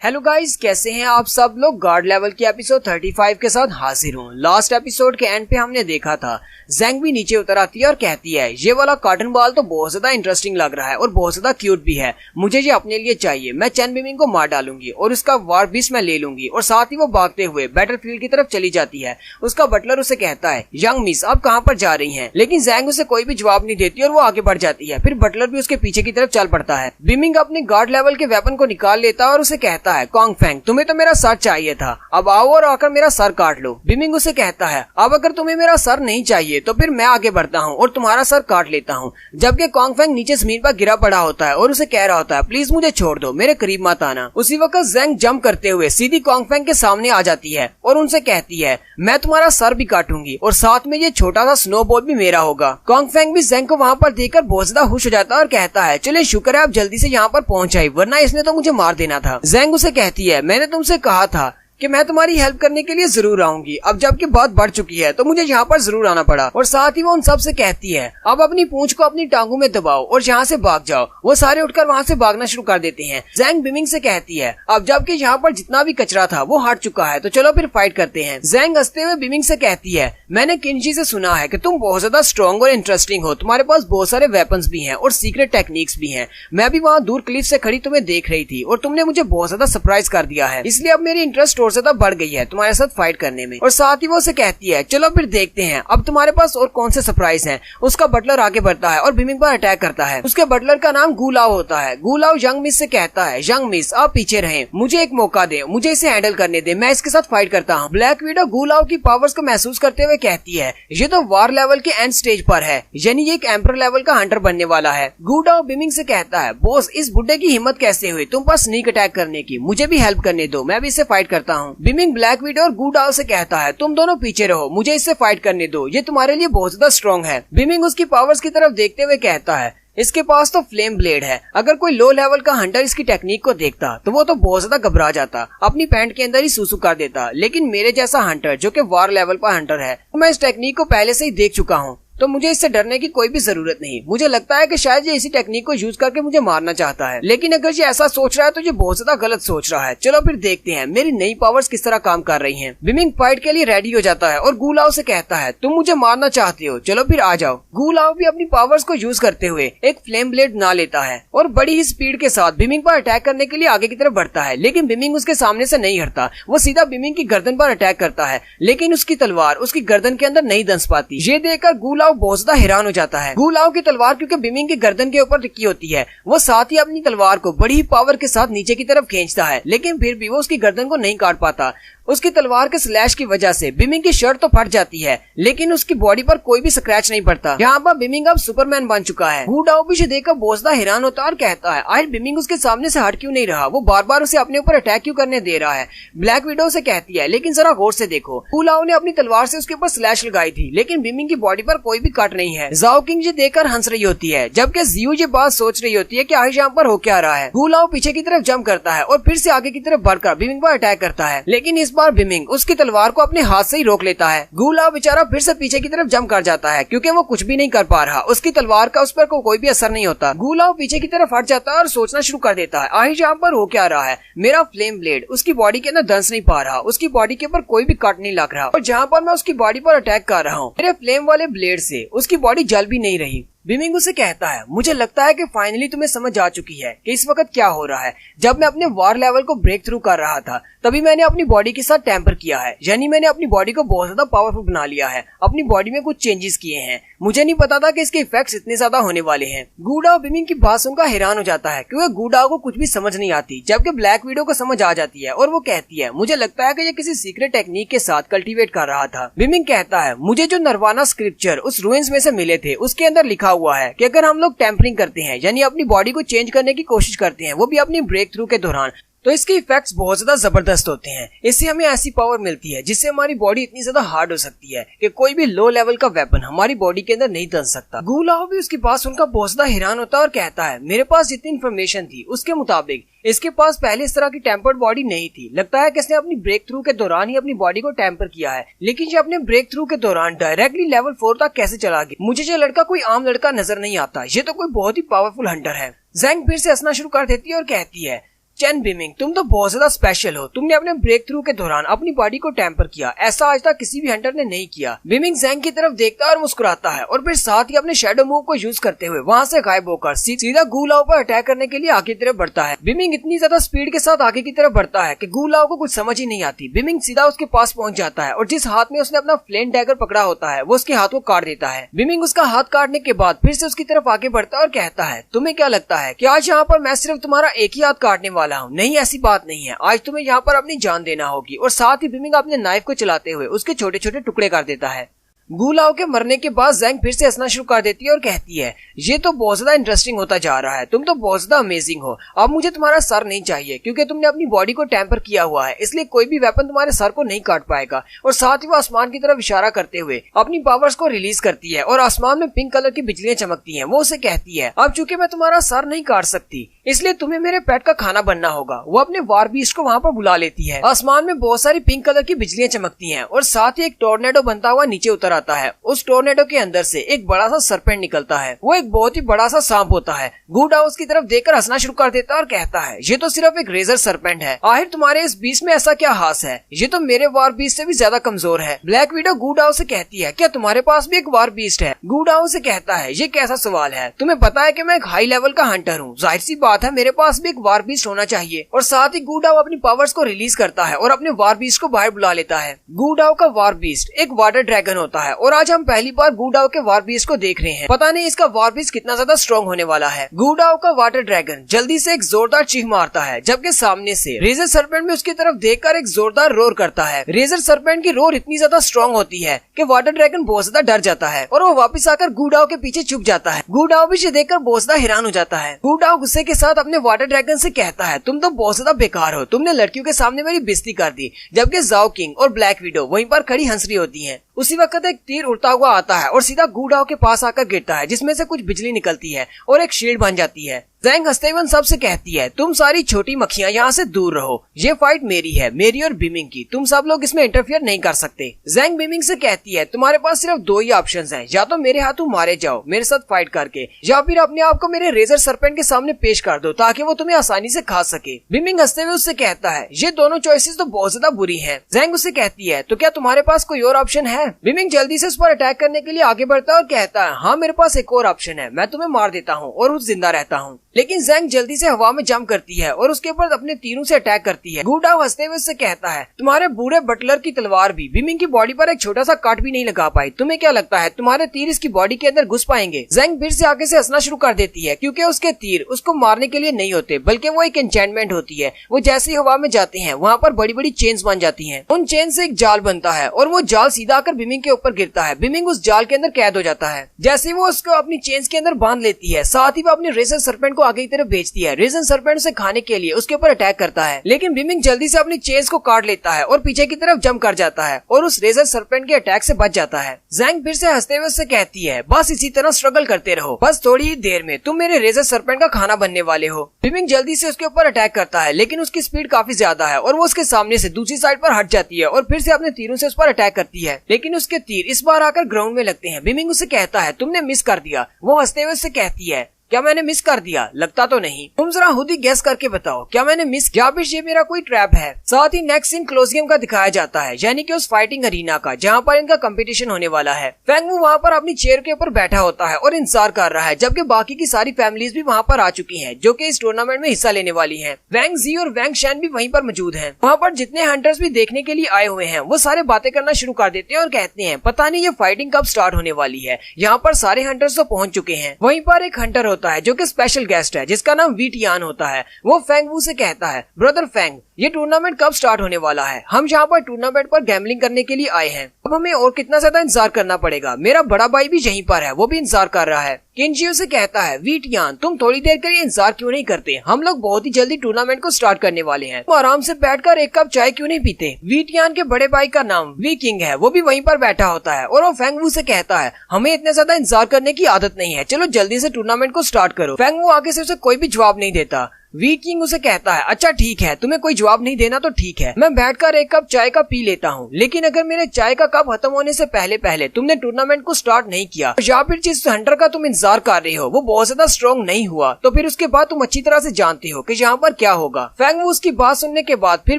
Hello guys, कैसे हैं आप सब लोग। गार्ड लेवल की एपिसोड 35 के साथ हाजिर हूँ। लास्ट एपिसोड के एंड पे हमने देखा था ज़ैंग भी नीचे उतर आती है और कहती है ये वाला कॉटन बॉल तो बहुत ज्यादा इंटरेस्टिंग लग रहा है और बहुत ज्यादा क्यूट भी है, मुझे ये अपने लिए चाहिए। मैं चैन बिमिंग को मार डालूंगी और उसका वार बीस मैं ले लूंगी। और साथ ही वो भागते हुए बैटलफील्ड की तरफ चली जाती है। उसका बटलर उसे कहता है यंग मिस आप कहाँ पर जा रही हैं, लेकिन ज़ैंग उसे कोई भी जवाब नहीं देती और वो आगे बढ़ जाती है। फिर बटलर भी उसके पीछे की तरफ चल पड़ता है। बिमिंग अपने गार्ड लेवल के वेपन को निकाल लेता है और उसे कहता है कॉन्ग फैंग तुम्हें तो मेरा सर चाहिए था, अब आओ और आकर मेरा सर काट लो। बिमिंग उसे कहता है अब अगर तुम्हें मेरा सर नहीं चाहिए तो फिर मैं आगे बढ़ता हूँ और तुम्हारा सर काट लेता हूँ। जबकि कॉन्ग फैंग नीचे जमीन पर गिरा पड़ा होता है और उसे कह रहा होता है प्लीज मुझे छोड़ दो, मेरे करीब मत आना। उसी वक्त ज़ैंग जंप करते हुए सीधी कॉन्ग फैंग के सामने आ जाती है और उनसे कहती है मैं तुम्हारा सर भी काटूंगी और साथ में ये छोटा सा स्नोबॉल भी मेरा होगा। कॉन्ग फैंग भी ज़ैंग को वहाँ पर देखकर बहुत ज्यादा खुश हो जाता है और कहता है चले शुक्र है आप जल्दी से यहाँ पर पहुँच आई, वरना इसने तो मुझे मार देना था। ज़ैंग उसे कहती है मैंने तुमसे कहा था कि मैं तुम्हारी हेल्प करने के लिए जरूर आऊंगी, अब जबकि बात बढ़ चुकी है तो मुझे यहाँ पर जरूर आना पड़ा। और साथ ही वो उन सब से कहती है अब अपनी पूंछ को अपनी टांगों में दबाओ और यहाँ से भाग जाओ। वो सारे उठकर वहाँ से भागना शुरू कर देते हैं। ज़ैंग बिमिंग से कहती है अब जबकि यहाँ पर जितना भी कचरा था वो हट चुका है तो चलो फिर फाइट करते हैं। ज़ैंग हंसते हुए बिमिंग से कहती है मैंने किंजी से सुना है कि तुम बहुत ज्यादा स्ट्रॉन्ग और इंटरेस्टिंग हो, तुम्हारे पास बहुत सारे वेपन्स भी हैं और सीक्रेट टेक्निक्स भी हैं। मैं भी वहाँ दूर क्लिफ से खड़ी तुम्हें देख रही थी और तुमने मुझे बहुत ज्यादा सरप्राइज कर दिया है, इसलिए अब मेरी इंटरेस्ट और ज्यादा बढ़ गई है तुम्हारे साथ फाइट करने में। और साथ ही वो उसे कहती है चलो फिर देखते हैं अब तुम्हारे पास और कौन से सरप्राइज हैं। उसका बटलर आगे बढ़ता है और बिमिंग पर अटैक करता है। उसके बटलर का नाम गुलाव होता है। गुलाव यंग मिस से कहता है यंग मिस आप पीछे रहें, मुझे एक मौका दे, मुझे इसे हैंडल करने दे, मैं इसके साथ फाइट करता हूँ। ब्लैक विडो गुलाव की पावर्स को महसूस करते हुए कहती है ये तो वार लेवल के एंड स्टेज पर है, यानी ये एक एम्पर लेवल का हंटर बनने वाला है। गुलाव बिमिंग से कहता है बॉस इस बुड्ढे की हिम्मत कैसे हुई तुम पर स्नीक अटैक करने की, मुझे भी हेल्प करने दो, मैं भी इससे फाइट करता हूँ। बिमिंग ब्लैक विडो और गुडाव से कहता है तुम दोनों पीछे रहो, मुझे इससे फाइट करने दो, ये तुम्हारे लिए बहुत ज्यादा स्ट्रॉन्ग है। बिमिंग उसकी पावर्स की तरफ देखते हुए कहता है इसके पास तो फ्लेम ब्लेड है, अगर कोई लो लेवल का हंटर इसकी टेक्निक को देखता तो वो तो बहुत ज्यादा घबरा जाता, अपनी पैंट के अंदर ही सूसू कर देता। लेकिन मेरे जैसा हंटर जो कि वार लेवल पर हंटर है, मैं इस टेक्निक को पहले से ही देख चुका हूँ तो मुझे इससे डरने की कोई भी जरूरत नहीं। मुझे लगता है कि शायद ये इसी टेक्निक को यूज करके मुझे मारना चाहता है, लेकिन अगर ये ऐसा सोच रहा है तो ये बहुत ज्यादा गलत सोच रहा है। चलो फिर देखते हैं मेरी नई पावर्स किस तरह काम कर रही हैं। बिमिंग फाइट के लिए रेडी हो जाता है और गुलाव से कहता है तुम मुझे मारना चाहते हो, चलो फिर आ जाओ। गुलाव भी अपनी पावर्स को यूज करते हुए एक फ्लेम ब्लेड बना लेता है और बड़ी ही स्पीड के साथ बिमिंग पर अटैक करने के लिए आगे की तरफ बढ़ता है। लेकिन बिमिंग उसके सामने से नहीं हटता, वो सीधा बिमिंग की गर्दन पर अटैक करता है, लेकिन उसकी तलवार उसकी गर्दन के अंदर नहीं दंस पाती। ये देखकर गुलाव बहुत ज्यादा हैरान हो जाता है। गुलाव की तलवार क्योंकि बिमिंग की गर्दन के ऊपर टिकी होती है, वो साथ ही अपनी तलवार को बड़ी ही पावर के साथ नीचे की तरफ खींचता है, लेकिन फिर भी वो उसकी गर्दन को नहीं काट पाता। उसकी तलवार के स्लैश की वजह से बिमिंग की शर्ट तो फट जाती है, लेकिन उसकी बॉडी पर कोई भी स्क्रैच नहीं पड़ता। यहाँ पर बिमिंग अब सुपरमैन बन चुका है। गुडाओ भी देखकर बहुत ज्यादा हैरान होता है और कहता है आखिर बिमिंग उसके सामने से हट क्यों नहीं रहा, वो बार बार उसे अपने ऊपर अटैक क्यों करने दे रहा है। ब्लैक विडो से कहती है लेकिन जरा गौर से देखो, गुडाओ ने अपनी तलवार से उसके ऊपर स्लैश लगाई थी, लेकिन बिमिंग की बॉडी पर कोई भी कट नहीं है। जाओ किंग ये देखकर हंस रही होती है, जबकि जियो ये बात सोच रही होती है कि आखिर यहाँ पर हो क्या रहा है। गुडाओ पीछे की तरफ जंप करता है और फिर से आगे की तरफ बढ़कर बिमिंग पर अटैक करता है, लेकिन इस बार बिमिंग उसकी तलवार को अपने हाथ से ही रोक लेता है। गुलाव बेचारा फिर से पीछे की तरफ जंप कर जाता है क्योंकि वो कुछ भी नहीं कर पा रहा, उसकी तलवार का उस पर कोई भी असर नहीं होता। गुलाव पीछे की तरफ हट जाता है और सोचना शुरू कर देता है आखिर यहाँ पर हो क्या रहा है। मेरा फ्लेम ब्लेड उसकी बॉडी के अंदर दंस नहीं पा रहा, उसकी बॉडी के ऊपर कोई भी कट नहीं लग रहा और जहाँ पर मैं उसकी बॉडी पर अटैक कर रहा हूँ मेरे फ्लेम वाले ब्लेड से उसकी बॉडी जल भी नहीं रही। बिमिंग उसे कहता है मुझे लगता है कि फाइनली तुम्हें समझ आ चुकी है कि इस वक्त क्या हो रहा है। जब मैं अपने वार लेवल को ब्रेक थ्रू कर रहा था तभी मैंने अपनी बॉडी के साथ टेम्पर किया है, यानी मैंने अपनी बॉडी को बहुत ज्यादा पावरफुल बना लिया है, अपनी बॉडी में कुछ चेंजेस किए हैं। मुझे नहीं पता था कि इसके इफेक्ट्स इतने ज्यादा होने वाले हैं। गुडाओ बिमिंग की बात सुनकर हैरान हो जाता है क्योंकि गुडाओ को कुछ भी समझ नहीं आती, जबकि ब्लैक विडो को समझ आ जाती है और वो कहती है मुझे लगता है कि ये किसी सीक्रेट टेक्निक के साथ कल्टीवेट कर रहा था। बिमिंग कहता है मुझे जो नरवाना स्क्रिप्चर उस रूइंस में से मिले थे उसके अंदर लिखा हुआ है कि अगर हम लोग टेम्परिंग करते हैं यानी अपनी बॉडी को चेंज करने की कोशिश करते हैं, वो भी अपनी ब्रेक थ्रू के दौरान, तो इसके इफेक्ट्स बहुत ज्यादा जबरदस्त होते हैं। इससे हमें ऐसी पावर मिलती है जिससे हमारी बॉडी इतनी ज्यादा हार्ड हो सकती है कि कोई भी लो लेवल का वेपन हमारी बॉडी के अंदर नहीं दंस सकता। गुलाव भी उसके पास उनका बहुत ज्यादा हैरान होता है और कहता है मेरे पास जितनी इन्फॉर्मेशन थी उसके मुताबिक इसके पास पहले इस तरह की टेम्पर्ड बॉडी नहीं थी। लगता है कि इसने अपनी ब्रेक थ्रू के दौरान ही अपनी बॉडी को टेम्पर किया है, लेकिन ये अपने ब्रेक थ्रू के दौरान डायरेक्टली लेवल 4 तक कैसे चला गया। मुझे ये लड़का कोई आम लड़का नजर नहीं आता, ये तो कोई बहुत ही पावरफुल हंटर है। ज़ैंग फिर से हंसना शुरू कर देती है और कहती है चेन बिमिंग, तुम तो बहुत ज्यादा स्पेशल हो। तुमने अपने ब्रेक थ्रू के दौरान अपनी बॉडी को टेम्पर किया, ऐसा आज तक किसी भी हंटर ने नहीं किया। बिमिंग जैंग की तरफ देखता है और मुस्कुराता है और फिर साथ ही अपने शैडो मूव को यूज करते हुए वहाँ से गायब होकर सीधा गू लाओ पर अटैक करने के लिए आगे की तरफ बढ़ता है। बिमिंग इतनी ज्यादा स्पीड के साथ आगे की तरफ बढ़ता है कि गू लाओ को कुछ समझ ही नहीं आती। बिमिंग सीधा उसके पास पहुंच जाता है और जिस हाथ में उसने अपना फ्लेम डैगर पकड़ा होता है वो उसके हाथ को काट देता है। बिमिंग उसका हाथ काटने के बाद फिर से उसकी तरफ आगे बढ़ता है और कहता है, तुम्हें क्या लगता है कि आज यहाँ पर मैं सिर्फ तुम्हारा एक ही हाथ काटने वाला हूँ? नहीं, ऐसी बात नहीं है। आज तुम्हें यहाँ पर अपनी जान देना होगी। और साथ ही बिमिंग अपने नाइफ को चलाते हुए उसके छोटे छोटे टुकड़े कर देता है। गू लाओ के मरने के बाद जैंग फिर से हंसना शुरू कर देती है और कहती है, ये तो बहुत ज्यादा इंटरेस्टिंग होता जा रहा है। तुम तो बहुत ज्यादा अमेजिंग हो। अब मुझे तुम्हारा सर नहीं चाहिए क्योंकि तुमने अपनी बॉडी को टेम्पर किया हुआ है, इसलिए कोई भी वेपन तुम्हारे सर को नहीं काट पाएगा। और साथ ही वो आसमान की तरफ इशारा करते हुए अपनी पावर्स को रिलीज करती है और आसमान में पिंक कलर की बिजलियां चमकती है। वो उसे कहती है, अब चूंकि मैं तुम्हारा सर नहीं काट सकती इसलिए तुम्हें मेरे पेट का खाना बनना होगा। वो अपने वार बीस्ट को वहाँ पर बुला लेती है। आसमान में बहुत सारी पिंक कलर की बिजलियां चमकती है और साथ ही एक टोर्नेडो बनता हुआ नीचे उतर आता है। उस टोर्नेडो के अंदर से एक बड़ा सा सरपेंट निकलता है। वो एक बहुत ही बड़ा सा सांप होता है। गू लाओ उसकी तरफ देखकर हंसना शुरू कर देता है और कहता है, ये तो सिर्फ एक रेजर सरपेंट है। आखिर तुम्हारे इस बीस्ट में ऐसा क्या खास है? ये तो मेरे वार बीस्ट से भी ज्यादा कमजोर है। ब्लैक विडो गू लाओ से कहती है, क्या तुम्हारे पास भी एक वार बीस्ट है? गू लाओ से कहता है, ये कैसा सवाल है? तुम्हें पता है कि मैं एक हाई लेवल का हंटर हूँ, जाहिर सी बात है मेरे पास भी एक वार बीस्ट होना चाहिए। और साथ ही गू लाओ अपनी पावर्स को रिलीज करता है और अपने वार बीस्ट को बाहर बुला लेता है। गू लाओ का वार बीस्ट एक वाटर ड्रैगन होता है और आज हम पहली बार गू लाओ के वार बीस्ट को देख रहे हैं। पता नहीं इसका वार बीस्ट कितना ज्यादा स्ट्रॉन्ग होने वाला है। गू लाओ का वाटर ड्रैगन जल्दी से एक जोरदार चीख मारता है, जबकि सामने से रेजर सरपेंट भी उसकी तरफ देखकर एक जोरदार रोर करता है। रेजर सरपेंट की रोर इतनी ज्यादा स्ट्रॉन्ग होती है कि वाटर ड्रैगन बहुत ज्यादा डर जाता है और वो वापस आकर गू लाओ के पीछे छुप जाता है। गू लाओ भी इसे देखकर बहुत ज्यादा हैरान हो जाता है। गू लाओ गुस्से के साथ अपने वाटर ड्रैगन से कहता है, तुम तो बहुत ज्यादा बेकार हो। तुमने लड़कियों के सामने मेरी बेइज्जती कर दी। जबकि जाओ किंग और ब्लैक विडो वहीं पर खड़ी हंस रही होती हैं। उसी वक्त एक तीर उड़ता हुआ आता है और सीधा गू लाओ के पास आकर गिरता है, जिसमें से कुछ बिजली निकलती है और एक शील्ड बन जाती है। जैंग हंसते हुए सबसे कहती है, तुम सारी छोटी मक्खियां यहाँ से दूर रहो। ये फाइट मेरी है, मेरी और बिमिंग की। तुम सब लोग इसमें इंटरफियर नहीं कर सकते। जैंग बिमिंग से कहती है, तुम्हारे पास सिर्फ दो ही ऑप्शंस हैं, या तो मेरे हाथों मारे जाओ मेरे साथ फाइट करके, या फिर अपने आप को मेरे रेजर सरपेंट के सामने पेश कर दो ताकि वो तुम्हें आसानी से खा सके। बिमिंग हंसते हुए उससे कहता है, ये दोनों चॉइसेस तो बहुत ज्यादा बुरी है। जैंग उससे कहती है, तो क्या तुम्हारे पास कोई और ऑप्शन है? बिमिंग जल्दी से उस पर अटैक करने के लिए आगे बढ़ता है और कहता है, हाँ मेरे पास एक और ऑप्शन है, मैं तुम्हें मार देता हूँ और जिंदा रहता हूँ। लेकिन जैंग जल्दी से हवा में जंप करती है और उसके ऊपर अपने तीरों से अटैक करती है। गू लाओ हंसते हुए उससे कहता है, तुम्हारे बूढ़े बटलर की तलवार भी बिमिंग की बॉडी पर एक छोटा सा काट भी नहीं लगा पाई। तुम्हें क्या लगता है तुम्हारे तीर इसकी बॉडी के अंदर घुस पाएंगे? जैंग फिर से आगे से हंसना शुरू कर देती है क्योंकि उसके तीर उसको मारने के लिए नहीं होते, बल्कि वो एक एन्चेंटमेंट होती है। वो जैसे ही हवा में जाते हैं वहाँ पर बड़ी बड़ी चेन्स बन जाती है। उन चेन से एक जाल बनता है और वो जाल सीधा आकर बिमिंग के ऊपर गिरता है। बिमिंग उस जाल के अंदर कैद हो जाता है। जैसे वो उसको अपनी चेन्स के अंदर बांध लेती है, साथ ही वो अपने रेजर सरपेंट को आगे की तरफ भेजती है। रेजर सरपेंट उसे खाने के लिए उसके ऊपर अटैक करता है, लेकिन बिमिंग जल्दी से अपनी चेन्स को काट लेता है और पीछे की तरफ जंप कर जाता है और उस रेजर सरपेंट के अटैक से बच जाता है। जैंग फिर से हंसते हुए उससे कहती है, बस इसी तरह स्ट्रगल करते रहो, बस थोड़ी ही देर में तुम मेरे रेजर सरपेंट का खाना बनने वाले हो। बिमिंग जल्दी से उसके ऊपर अटैक करता है, लेकिन उसकी स्पीड काफी ज्यादा है और वो उसके सामने से दूसरी साइड पर हट जाती है और फिर से अपने तीरों से उस पर अटैक करती है, लेकिन उसके तीर इस बार आकर ग्राउंड में लगते हैं। बिमिंग उसे कहता है, तुमने मिस कर दिया। वो हंसते हुए उससे कहती है, क्या मैंने मिस कर दिया? लगता तो नहीं। तुम जरा खुद ही गेस करके बताओ, क्या मैंने मिस किया? फिर ये मेरा कोई ट्रैप है? साथ ही नेक्स्ट सीन क्लोज गेम का दिखाया जाता है, यानी कि उस फाइटिंग अरीना का जहाँ पर इनका कंपटीशन होने वाला है। फेंग वू वहाँ पर अपनी चेयर के ऊपर बैठा होता है और इंतजार कर रहा है, जबकि बाकी की सारी फैमिलीज भी वहाँ पर आ चुकी हैं, जो कि इस टूर्नामेंट में हिस्सा लेने वाली हैं। वैंग जी और वैंग शैन भी वहीं पर मौजूद हैं। वहाँ पर जितने हंटर्स भी देखने के लिए आए हुए हैं वो सारे बातें करना शुरू कर देते हैं और कहते हैं, पता नहीं ये फाइटिंग कब स्टार्ट होने वाली है। यहाँ पर सारे हंटर्स तो पहुँच चुके हैं। वहीं पर एक हंटर होता है जो कि स्पेशल गेस्ट है, जिसका नाम वी टियान होता है। वो फेंग वू से कहता है, ब्रदर फेंग, ये टूर्नामेंट कब स्टार्ट होने वाला है? हम यहाँ पर टूर्नामेंट पर गैम्बलिंग करने के लिए आए हैं। अब हमें और कितना ज्यादा इंतजार करना पड़ेगा? मेरा बड़ा भाई भी यहीं पर है, वो भी इंतजार कर रहा है। किनजियो से कहता है, वी टियान, तुम थोड़ी देर के लिए इंतजार क्यों नहीं करते? हम लोग बहुत ही जल्दी टूर्नामेंट को स्टार्ट करने वाले हैं। तुम आराम से बैठकर एक कप चाय क्यों नहीं पीते? वी टियान के बड़े भाई का नाम वी किंग है, वो भी वहीं पर बैठा होता है और वो फेंग वू से कहता है, हमें इतने ज्यादा इंतजार करने की आदत नहीं है, चलो जल्दी से टूर्नामेंट को स्टार्ट करो। फेंग वू आगे से उसे कोई भी जवाब नहीं देता। वीट किंग उसे कहता है, अच्छा ठीक है, तुम्हें कोई जवाब नहीं देना तो ठीक है, मैं बैठकर एक कप चाय का पी लेता हूँ, लेकिन अगर मेरे चाय का कप खत्म होने से पहले पहले तुमने टूर्नामेंट को स्टार्ट नहीं किया या फिर जिस हंटर का तुम इंतजार कर रहे हो वो बहुत ज्यादा स्ट्रॉन्ग नहीं हुआ, तो फिर उसके बाद तुम अच्छी तरह से जानते हो कि यहाँ पर क्या होगा। फैंग वो उसकी बात सुनने के बाद फिर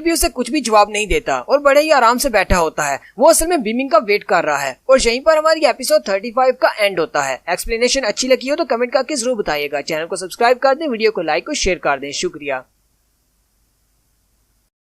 भी उसे कुछ भी जवाब नहीं देता और बड़े ही आराम से बैठा होता है। वो असल में बीमिंग का वेट कर रहा है और यहीं पर हमारी एपिसोड 35 का एंड होता है। एक्सप्लेनेशन अच्छी लगी हो तो कमेंट करके जरूर बताइएगा। चैनल को सब्सक्राइब कर दें, वीडियो को लाइक और शेयर कर दें। शुक्रिया।